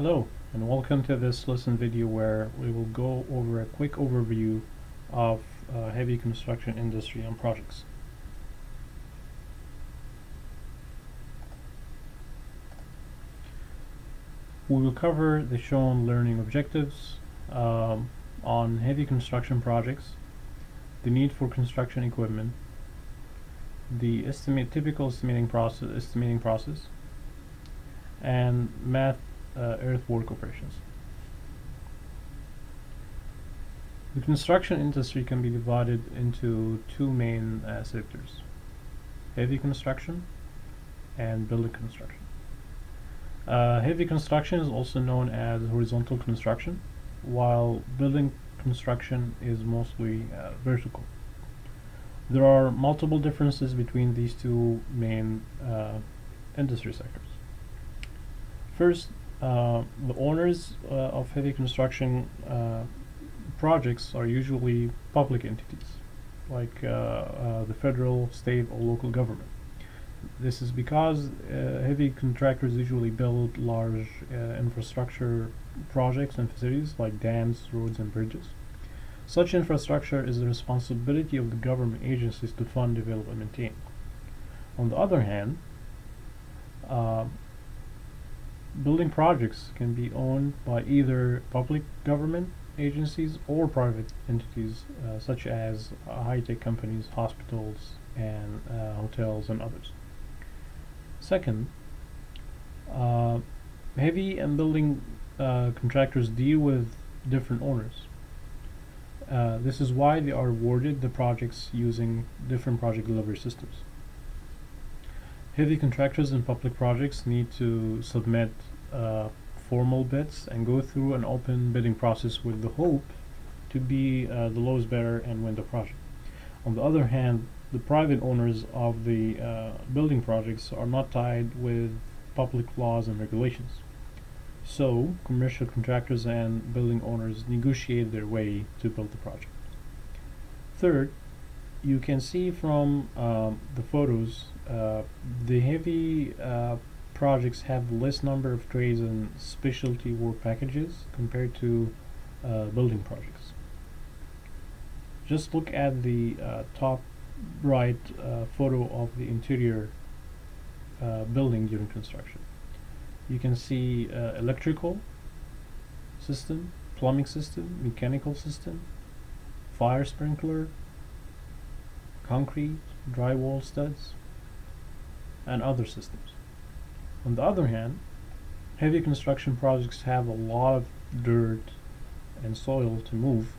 Hello, and welcome to this lesson video where we will go over a quick overview of heavy construction industry and projects. We will cover the shown learning objectives on heavy construction projects, the need for construction equipment, the typical estimating process, and math earthwork operations. The construction industry can be divided into two main sectors: heavy construction and building construction. Heavy construction is also known as horizontal construction, while building construction is mostly vertical. There are multiple differences between these two main industry sectors. First, the owners of heavy construction projects are usually public entities, like the federal, state, or local government. This is because heavy contractors usually build large infrastructure projects and facilities like dams, roads, and bridges. Such infrastructure is the responsibility of the government agencies to fund, develop, and maintain. On the other hand, building projects can be owned by either public government agencies or private entities such as high-tech companies, hospitals, and hotels, and others. Second, heavy and building contractors deal with different owners. This is why they are awarded the projects using different project delivery systems. Heavy contractors in public projects need to submit formal bids and go through an open bidding process with the hope to be the lowest bidder and win the project. On the other hand, the private owners of the building projects are not tied with public laws and regulations. So, commercial contractors and building owners negotiate their way to build the project. Third, you can see from the photos, the heavy projects have less number of trades and specialty work packages compared to building projects. Just look at the top right photo of the interior building during construction. You can see electrical system, plumbing system, mechanical system, fire sprinkler, concrete, drywall studs, and other systems. On the other hand, heavy construction projects have a lot of dirt and soil to move,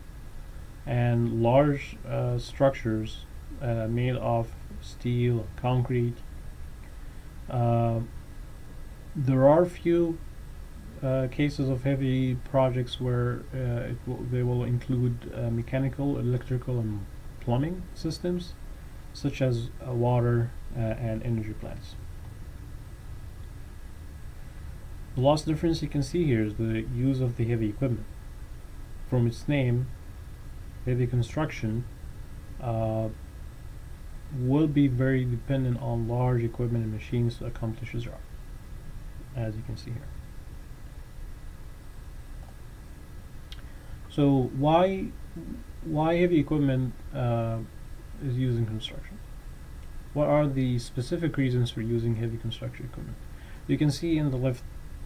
and large structures made of steel, concrete. There are few cases of heavy projects where they will include mechanical, electrical, and plumbing systems, such as water and energy plants. The last difference you can see here is the use of the heavy equipment. From its name, heavy construction will be very dependent on large equipment and machines to accomplish its job, as you can see here. So why heavy equipment is used in construction? What are the specific reasons for using heavy construction equipment? You can see in the left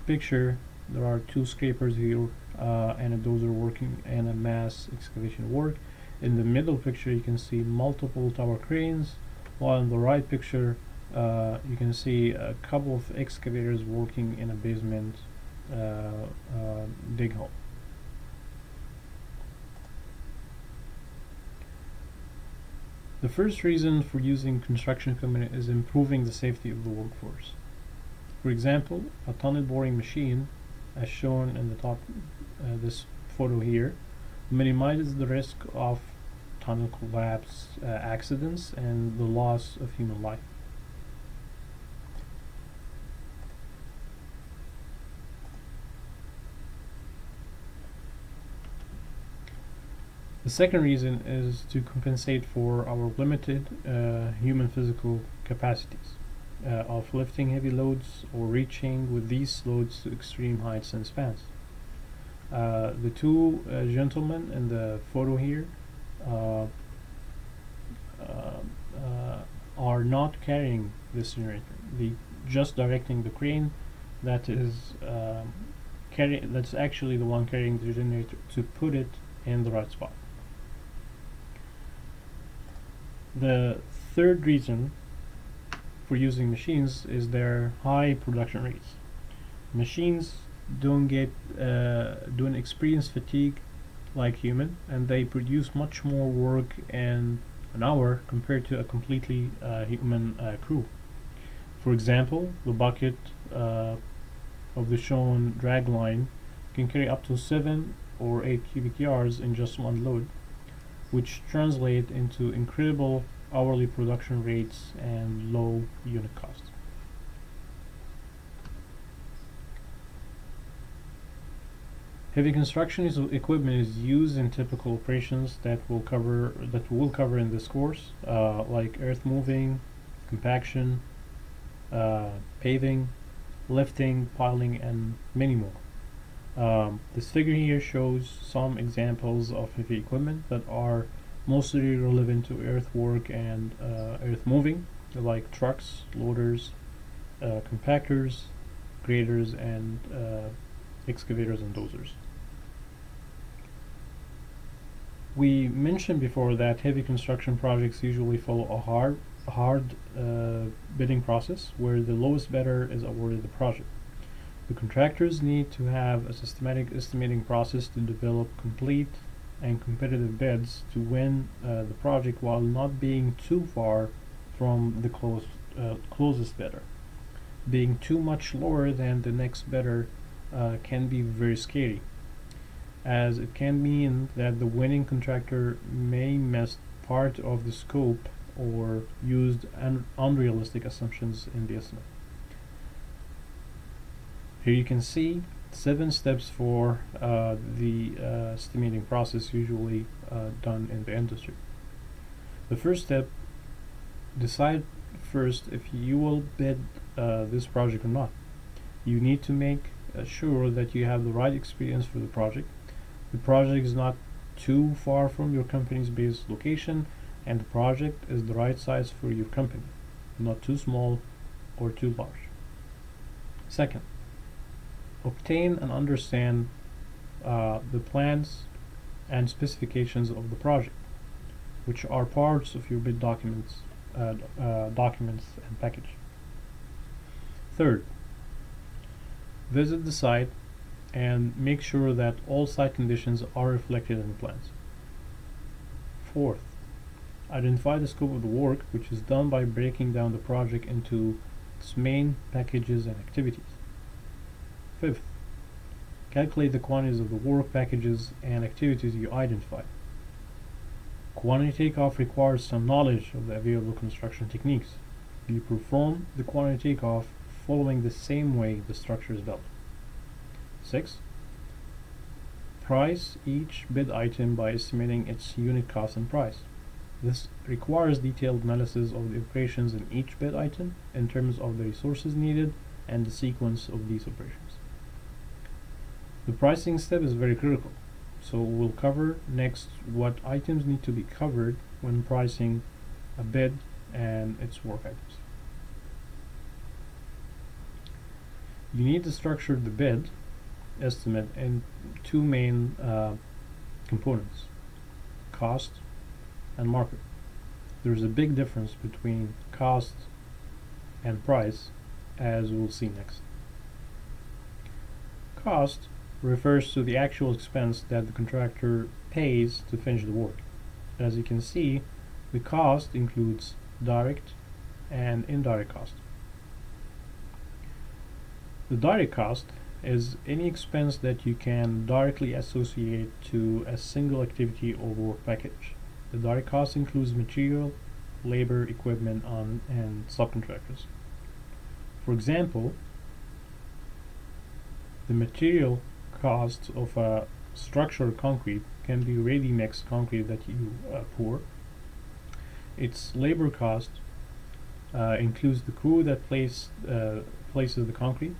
picture there are two scrapers here and a dozer working in a mass excavation work. In the middle picture you can see multiple tower cranes, while in the right picture you can see a couple of excavators working in a basement dig hole. The first reason for using construction equipment is improving the safety of the workforce. For example, a tunnel boring machine, as shown in the top this photo here, minimizes the risk of tunnel collapse, accidents, and the loss of human life. The second reason is to compensate for our limited human physical capacities. of lifting heavy loads or reaching with these loads to extreme heights and spans. The two gentlemen in the photo here uh, are not carrying this generator. They just directing the crane that is that's actually the one carrying the generator to put it in the right spot. The third reason for using machines is their high production rates. Machines don't experience fatigue like human, and they produce much more work in an hour compared to a completely human crew. For example, the bucket of the shown drag line can carry up to 7 or 8 cubic yards in just one load, which translate into incredible hourly production rates and low unit costs. Heavy construction equipment is used in typical operations that we'll cover in this course, like earth moving, compaction, paving, lifting, piling, and many more. This figure here shows some examples of heavy equipment that are mostly relevant to earthwork and earth moving, like trucks, loaders, compactors, graders, and excavators and dozers. We mentioned before that heavy construction projects usually follow a hard bidding process where the lowest bidder is awarded the project. The contractors need to have a systematic estimating process to develop complete and competitive bids to win the project while not being too far from the closest bidder. Being too much lower than the next bidder can be very scary, as it can mean that the winning contractor may miss part of the scope or used unrealistic assumptions in the estimate. Here you can see 7 steps for the estimating process usually done in the industry. The first step, decide first if you will bid this project or not. You need to make sure that you have the right experience for the project. The project is not too far from your company's base location, and the project is the right size for your company, not too small or too large. Second, obtain and understand the plans and specifications of the project, which are parts of your bid documents and package. Third, visit the site and make sure that all site conditions are reflected in the plans. Fourth, identify the scope of the work, which is done by breaking down the project into its main packages and activities. Fifth, calculate the quantities of the work packages and activities you identified. Quantity takeoff requires some knowledge of the available construction techniques. You perform the quantity takeoff following the same way the structure is built. 6. Price each bid item by estimating its unit cost and price. This requires detailed analysis of the operations in each bid item in terms of the resources needed and the sequence of these operations. The pricing step is very critical, so we'll cover next what items need to be covered when pricing a bid and its work items. You need to structure the bid estimate in two main components: cost and market. There's a big difference between cost and price, as we'll see next. Cost refers to the actual expense that the contractor pays to finish the work. As you can see, the cost includes direct and indirect cost. The direct cost is any expense that you can directly associate to a single activity or work package. The direct cost includes material, labor, equipment, and subcontractors. For example, the material cost of a structured concrete can be ready-mix concrete that you pour. Its labor cost includes the crew that places the concrete.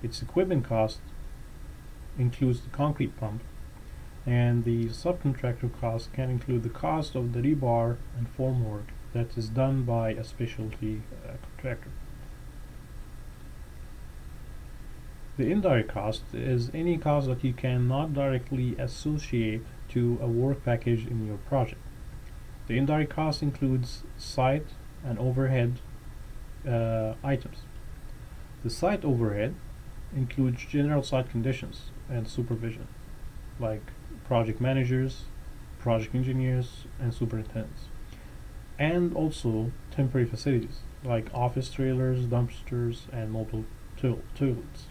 Its equipment cost includes the concrete pump, and the subcontractor cost can include the cost of the rebar and formwork that is done by a specialty contractor. The indirect cost is any cost that you cannot directly associate to a work package in your project. The indirect cost includes site and overhead items. The site overhead includes general site conditions and supervision, like project managers, project engineers, and superintendents, and also temporary facilities like office trailers, dumpsters, and mobile toilets.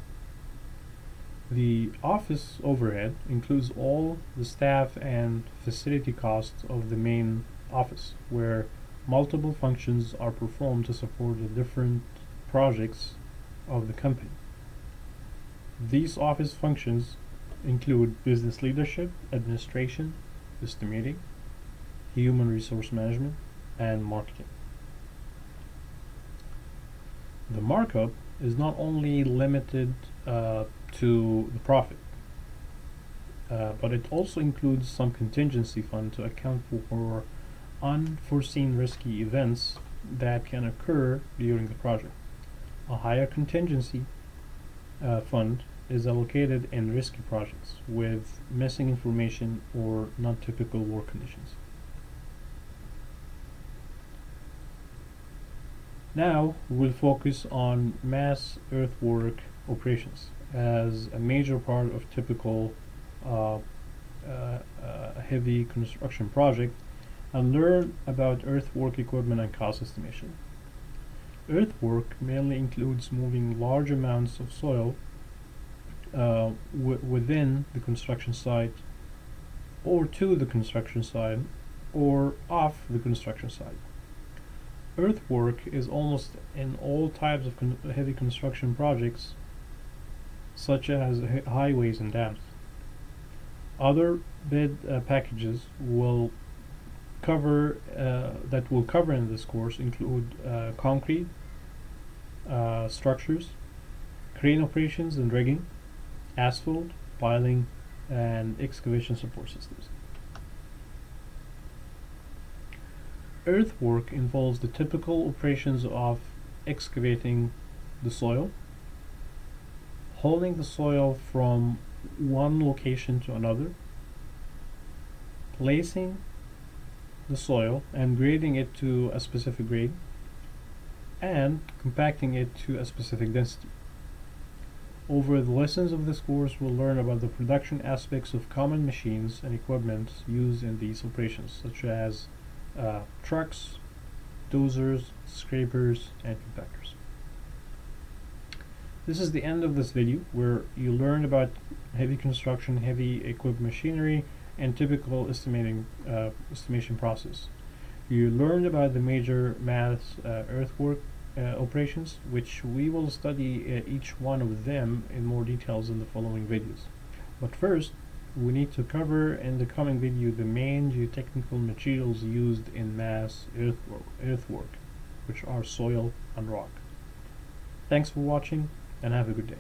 The office overhead includes all the staff and facility costs of the main office, where multiple functions are performed to support the different projects of the company. These office functions include business leadership, administration, estimating, human resource management, and marketing. The markup is not only limited to the profit, but it also includes some contingency fund to account for unforeseen risky events that can occur during the project. A higher contingency fund is allocated in risky projects with missing information or non-typical work conditions. Now we'll focus on mass earthwork operations as a major part of typical heavy construction project, and learn about earthwork equipment and cost estimation. Earthwork mainly includes moving large amounts of soil within the construction site, or to the construction site, or off the construction site. Earthwork is almost in all types of heavy construction projects, such as highways and dams. Other bid packages will cover that we'll cover in this course include concrete structures, crane operations and rigging, asphalt, piling, and excavation support systems. Earthwork involves the typical operations of excavating the soil, hauling the soil from one location to another, placing the soil and grading it to a specific grade, and compacting it to a specific density. Over the lessons of this course, we'll learn about the production aspects of common machines and equipment used in these operations, such as trucks, dozers, scrapers, and compactors. This is the end of this video, where you learned about heavy construction, heavy equipped machinery, and typical estimation process. You learned about the major mass earthwork operations, which we will study each one of them in more details in the following videos. But first, we need to cover in the coming video the main geotechnical materials used in mass earthwork, which are soil and rock. Thanks for watching, and have a good day.